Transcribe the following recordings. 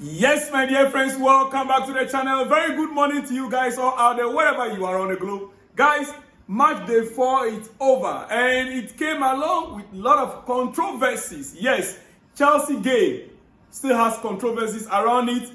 Yes, my dear friends, welcome back to the channel. Very good morning to you guys all out there, wherever you are on the globe. Guys, match day 4 is over, and it came along with a lot of controversies. Yes, Chelsea game still has controversies around it,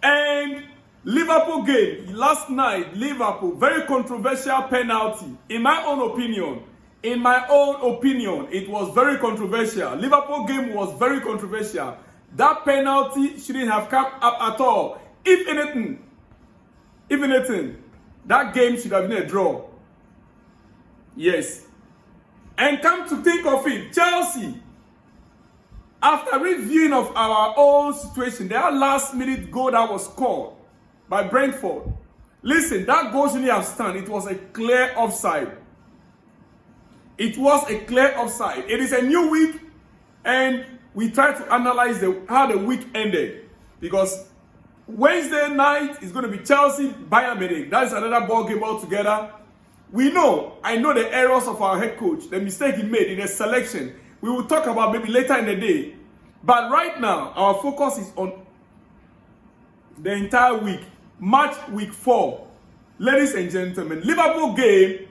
and Liverpool game last night, Liverpool, very controversial penalty. In my own opinion, it was very controversial. Liverpool game was very controversial. That penalty shouldn't have come up at all. If anything, that game should have been a draw. Yes. And come to think of it, Chelsea, after reviewing of our own situation, their last minute goal that was scored by Brentford. Listen, that goal shouldn't have stand. It was a clear offside. It was a clear offside. It is a new week, and we try to analyze how the week ended, because Wednesday night is going to be Chelsea Bayern Munich. That is another ball game altogether. I know the errors of our head coach, the mistake he made in the selection. We will talk about maybe later in the day. But right now, our focus is on the entire week, match week 4. Ladies and gentlemen, Liverpool game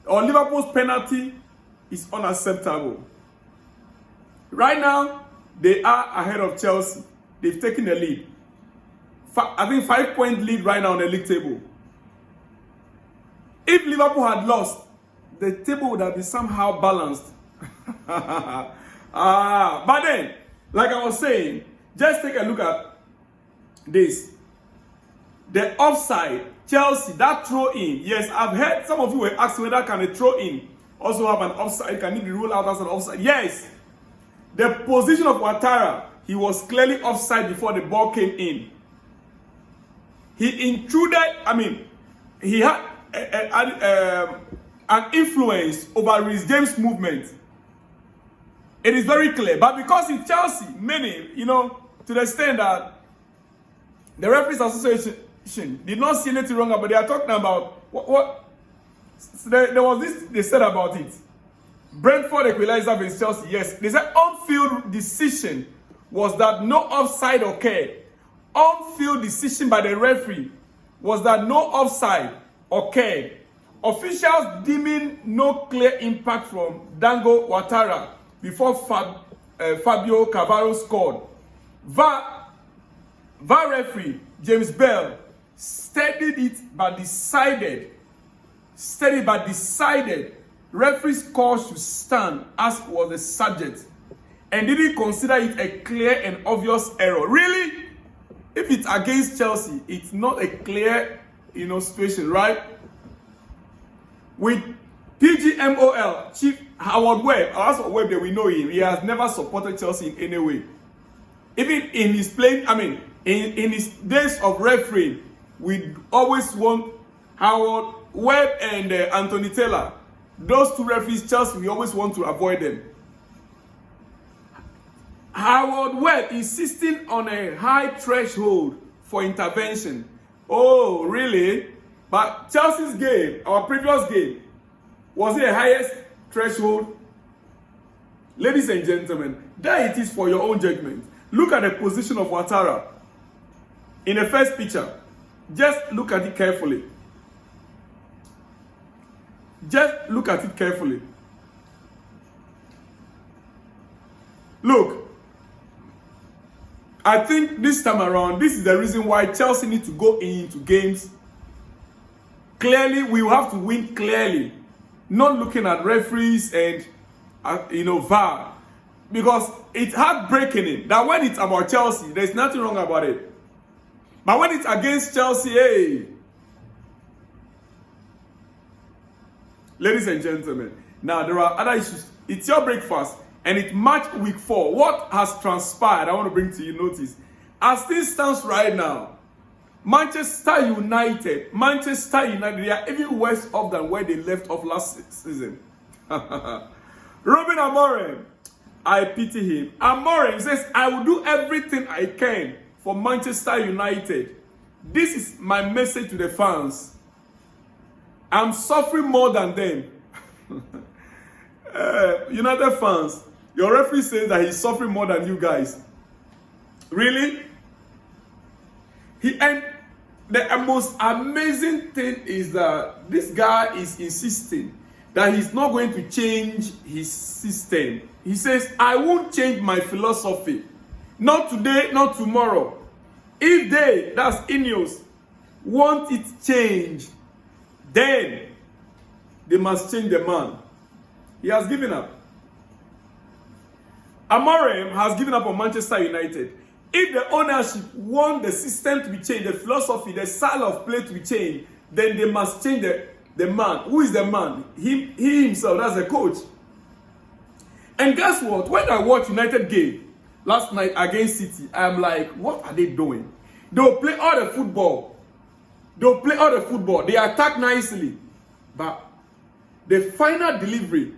or Liverpool's penalty is unacceptable. Right now, they are ahead of Chelsea. They've taken the lead. I think 5-point lead right now on the league table. If Liverpool had lost, the table would have been somehow balanced. But then, like I was saying, just take a look at this. The offside, Chelsea, that throw in. Yes, I've heard some of you were asking whether can a throw in also have an offside. Can it be ruled out as an offside? Yes. The position of Ouattara, he was clearly offside before the ball came in. He intruded, he had an influence over Reece James' movement. It is very clear. But because in Chelsea, many, to the extent that the Referees Association did not see anything wrong, but they are talking about what there was this they said about it. Brentford equalizer against Chelsea, yes. They said on-field decision was that no offside occurred. On-field decision by the referee was that no offside occurred. Officials deeming no clear impact from Dango Ouattara before Fabio Carvalho scored. VAR referee James Bell studied it but decided referee's call should stand as was the subject, and didn't consider it a clear and obvious error. Really? If it's against Chelsea, it's not a clear, situation, right? With PGMOL, Chief Howard Webb, also Webb that we know him, he has never supported Chelsea in any way. Even in his playing, in his days of refereeing, we always want Howard Webb and Anthony Taylor. Those two referees, Chelsea, we always want to avoid them. Howard Webb insisting on a high threshold for intervention. Oh, really? But Chelsea's game, our previous game, was it the highest threshold? Ladies and gentlemen, there it is for your own judgment. Look at the position of Ouattara in the first picture. Just look at it carefully. Just look at it carefully. Look, I think this time around, this is the reason why Chelsea need to go into games clearly. We will have to win clearly, not looking at referees and VAR, because it's heartbreaking that when it's about Chelsea, there's nothing wrong about it, but when it's against Chelsea, hey. Ladies and gentlemen, now there are other issues. It's your breakfast, and it's match week 4. What has transpired, I want to bring to you notice. As things stands right now, Manchester United, they are even worse off than where they left off last season. Ruben Amorim, I pity him. Amorim says, I will do everything I can for Manchester United. This is my message to the fans. I'm suffering more than them. United fans, your referee says that he's suffering more than you guys. Really? And the most amazing thing is that this guy is insisting that he's not going to change his system. He says, I won't change my philosophy. Not today, not tomorrow. If they, that's Ineos, want it changed, then they must change the man. He has given up. Amorim has given up on Manchester United. If the ownership want the system to be changed, the philosophy, the style of play to be changed, then they must change the man. Who is the man? He himself, that's the coach. And guess what? When I watched United game last night against City, I'm like, what are they doing? They'll play all the football. They'll play all the football. They attack nicely. But the final delivery,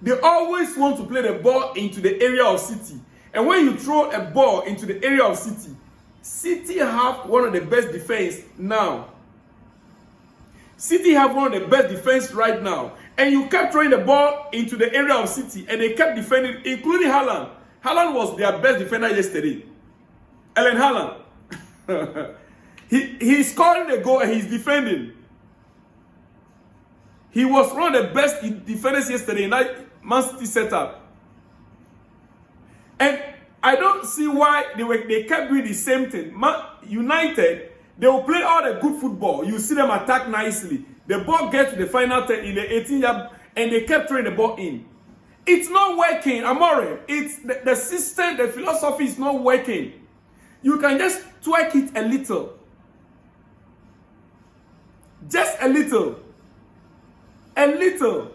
they always want to play the ball into the area of City. And when you throw a ball into the area of City, City have one of the best defense now. City have one of the best defense right now. And you kept throwing the ball into the area of City, and they kept defending, including Haaland. Haaland was their best defender yesterday. Ellen Haaland. He's scoring the goal and he's defending. He was one of the best defenders yesterday in that Man City setup. And I don't see why they kept doing the same thing. United, they will play all the good football. You see them attack nicely. The ball gets to the final 10 in the 18-yard, and they kept throwing the ball in. It's not working, Amorim. It's the system, the philosophy is not working. You can just tweak it a little. Just a little. A little.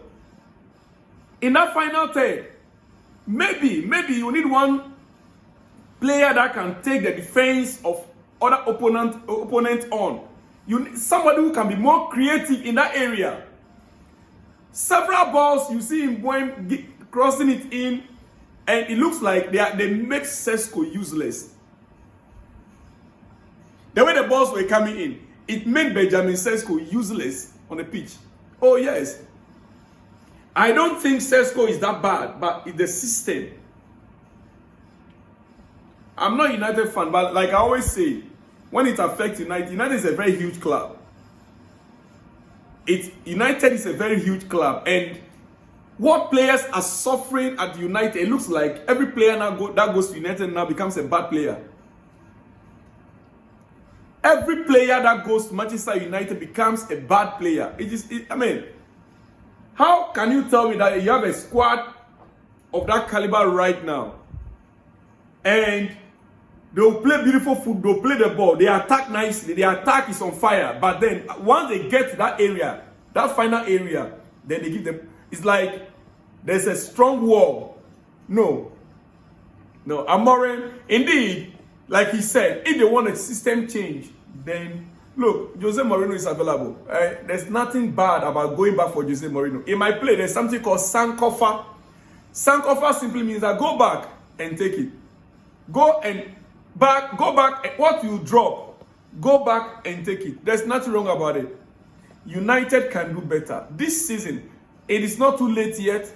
In that final 10. Maybe you need one player that can take the defense of other opponent on. You need somebody who can be more creative in that area. Several balls you see him going, crossing it in, and it looks like they make Sesko useless. The way the balls were coming in, it made Benjamin Sesko useless on the pitch. Oh yes. I don't think Sesko is that bad, but it's the system. I'm not a United fan, but like I always say, when it affects United, United is a very huge club. United is a very huge club, and what players are suffering at United, it looks like every player now that goes to United now becomes a bad player. Every player that goes to Manchester United becomes a bad player. I mean, how can you tell me that you have a squad of that caliber right now, and they'll play beautiful football, they'll play the ball, they attack nicely, their attack is on fire, but then once they get to that area, that final area, then they give them, it's like there's a strong wall. No, Amorim, indeed, like he said, if they want a system change, then look, Jose Mourinho is available. There's nothing bad about going back for Jose Mourinho. In my play, there's something called Sankofa. Sankofa simply means that go back and take it. Go back, what you drop, go back and take it. There's nothing wrong about it. United can do better. This season, it is not too late yet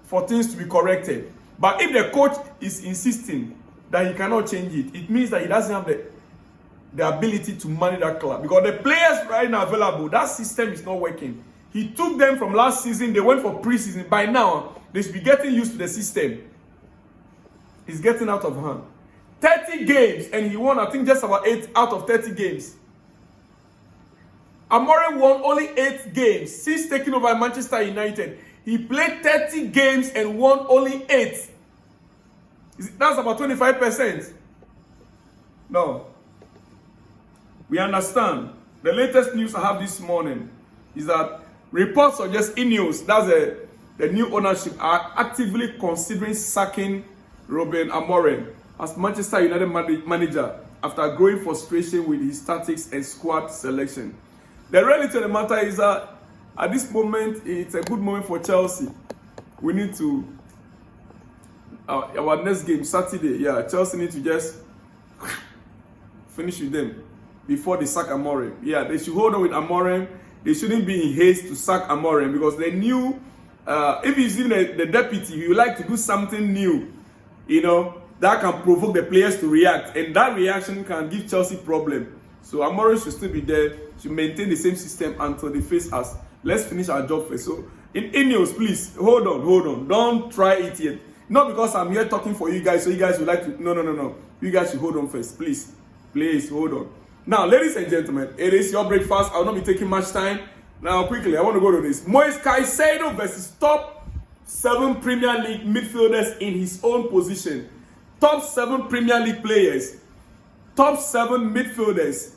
for things to be corrected. But if the coach is insisting that he cannot change it, it means that he doesn't have the ability to manage that club. Because the players right now available, that system is not working. He took them from last season, they went for preseason. By now, they should be getting used to the system. It's getting out of hand. 30 games, and he won, I think, just about 8 out of 30 games. Amorim won only 8 games since taking over Manchester United. He played 30 games and won only 8. That's about 25%. No. We understand. The latest news I have this morning is that reports suggest Ineos, that's the new ownership, are actively considering sacking Ruben Amorim as Manchester United manager after growing frustration with his tactics and squad selection. The reality of the matter is that at this moment, it's a good moment for Chelsea. We need to, our next game, Saturday, Chelsea need to just finish with them before they sack Amorim. They should hold on with Amorim. They shouldn't be in haste to sack Amorim because they knew if he's even the deputy, he would like to do something new, that can provoke the players to react, and that reaction can give Chelsea problem. So Amorim should still be there to maintain the same system until they face us. Let's finish our job first. So in Ineos, please hold on. Don't try it yet. Not because I'm here talking for you guys, so you guys would like to. No. You guys should hold on first, please. Please hold on. Now, ladies and gentlemen, it is your breakfast. I will not be taking much time. Now, quickly, I want to go to this. Moises Caicedo versus top 7 Premier League midfielders in his own position. Top 7 Premier League players. Top 7 midfielders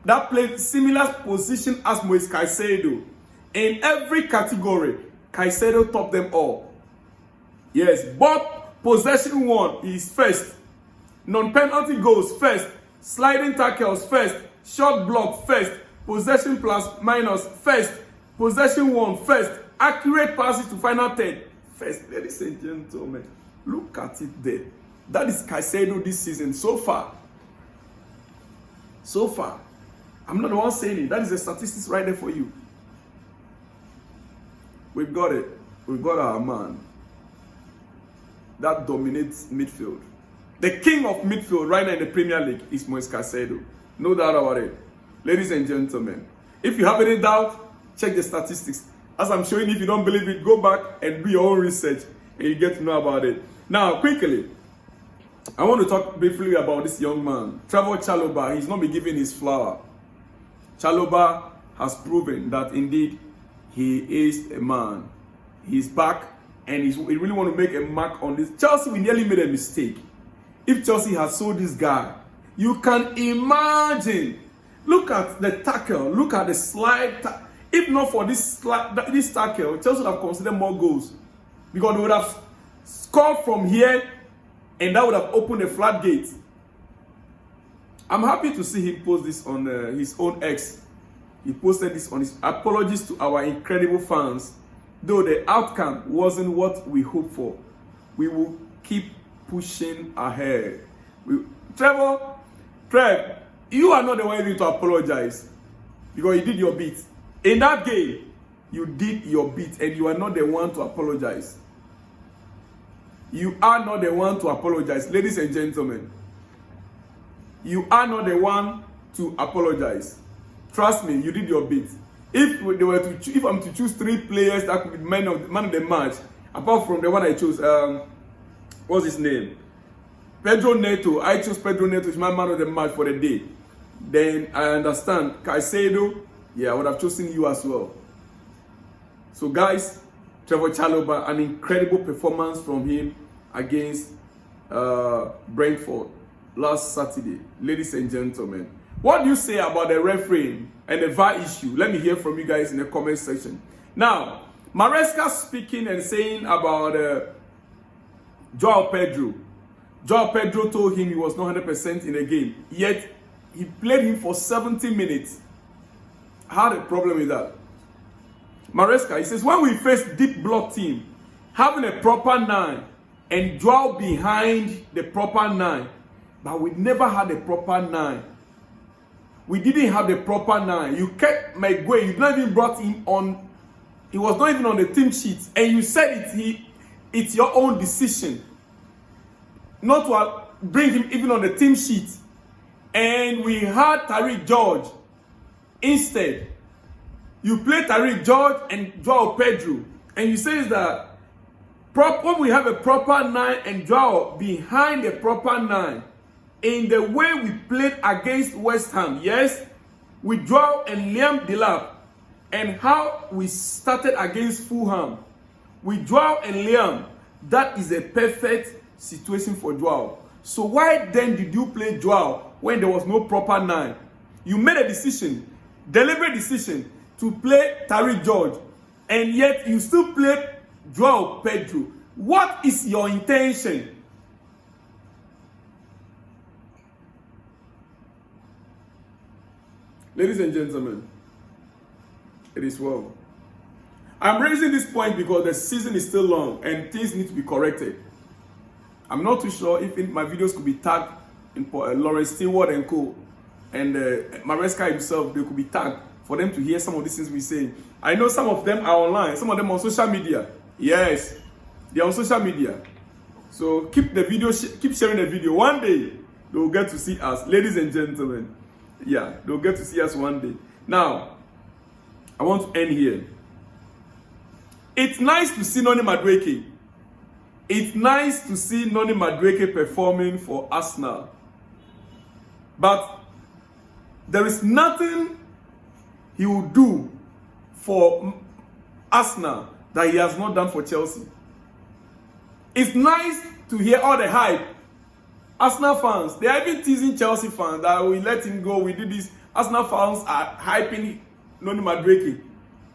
that played similar position as Moises Caicedo. In every category, Caicedo topped them all. Yes, but possession won is first. Non-penalty goals first. Sliding tackles first. Shot block first. Possession plus minus first. Possession won first. Accurate passes to final third first. Ladies and gentlemen, look at it there. That is Caicedo this season so far. So far. I'm not the one saying it. That is the statistics right there for you. We've got it. We've got our man that dominates midfield. The king of midfield right now in the Premier League is Moises Caicedo. No doubt about it. Ladies and gentlemen, if you have any doubt, check the statistics. As I'm showing, if you don't believe it, go back and do your own research and you get to know about it. Now, quickly, I want to talk briefly about this young man, Trevoh Chalobah. He's not been given his flower. Chalobah has proven that indeed he is a man. He's back and he really want to make a mark on this. Chelsea, we nearly made a mistake. If Chelsea had sold this guy, you can imagine. Look at the tackle. Look at the slide. If not for this tackle, Chelsea would have considered more goals. Because they would have scored from here and that would have opened the floodgates. I'm happy to see him post this on his own X. He posted this on his apologies to our incredible fans. Though the outcome wasn't what we hoped for, we will keep pushing ahead. Trev, you are not the one to apologize because you did your bit. In that game, you did your bit and you are not the one to apologize. You are not the one to apologize. Ladies and gentlemen, you are not the one to apologize. Trust me, you did your bit. If I'm to choose 3 players that could be man of the match, apart from the one I chose, what's his name? Pedro Neto. I chose Pedro Neto as my man of the match for the day. Then I understand Caicedo. Yeah, I would have chosen you as well. So guys, Trevoh Chalobah, an incredible performance from him against Brentford last Saturday. Ladies and gentlemen, what do you say about the refereeing and the VAR issue? Let me hear from you guys in the comment section. Now, Maresca speaking and saying about João Pedro. João Pedro told him he was not 100% in the game, yet he played him for 70 minutes. I had a problem with that. Maresca, he says, when we face deep block team, having a proper 9 and João behind the proper 9, but we never had a proper 9. We didn't have the proper 9. You kept Maguire. You not even brought him on. He was not even on the team sheet. And you said it's your own decision not to bring him even on the team sheet. And we had Tariq George instead. You play Tariq George and João Pedro. And you say that when we have a proper 9 and João behind the proper 9, in the way we played against West Ham, yes, with João and Liam Delap, and how we started against Fulham, with João and Liam, that is a perfect situation for João. So why then did you play João when there was no proper 9? You made a decision, deliberate decision, to play Tariq George, and yet you still play João Pedro. What is your intention? Ladies and gentlemen, it is well. I'm raising this point because the season is still long and things need to be corrected. I'm not too sure if my videos could be tagged in Lawrence Stewart and co. And Maresca himself, they could be tagged for them to hear some of these things we say. I know some of them are online, some of them on social media. Yes, they are on social media. So keep the video, keep sharing the video. One day they'll get to see us, ladies and gentlemen. Yeah, they'll get to see us one day. Now, I want to end here. It's nice to see Noni Madueke. It's nice to see Noni Madueke performing for Arsenal. But there is nothing he will do for Arsenal that he has not done for Chelsea. It's nice to hear all the hype. Arsenal fans, they are even teasing Chelsea fans that we let him go, we did this. Arsenal fans are hyping Noni Madueke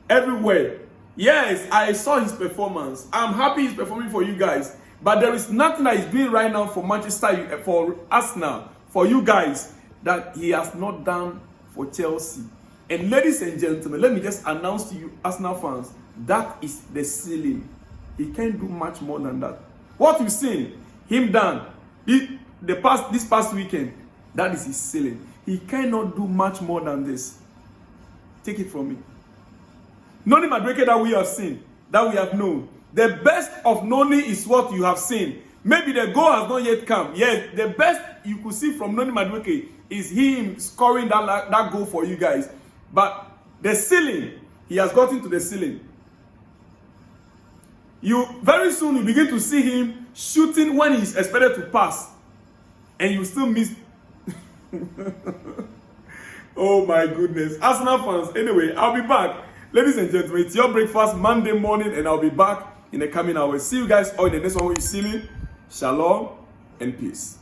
everywhere. Yes, I saw his performance. I'm happy he's performing for you guys. But there is nothing that he's doing right now for Manchester, for Arsenal, for you guys, that he has not done for Chelsea. And ladies and gentlemen, let me just announce to you, Arsenal fans, that is the ceiling. He can't do much more than that. What you've seen him done this past weekend, that is his ceiling. He cannot do much more than this. Take it from me. Noni Madueke that we have seen, that we have known. The best of Noni is what you have seen. Maybe the goal has not yet come. Yet the best you could see from Noni Madueke is him scoring that goal for you guys. But the ceiling, he has gotten to the ceiling. Very soon you begin to see him shooting when he's expected to pass. And you still miss. Oh my goodness. Arsenal fans. Anyway, I'll be back. Ladies and gentlemen, it's your breakfast Monday morning, and I'll be back in the coming hours. See you guys all in the next one. You see me. Shalom and peace.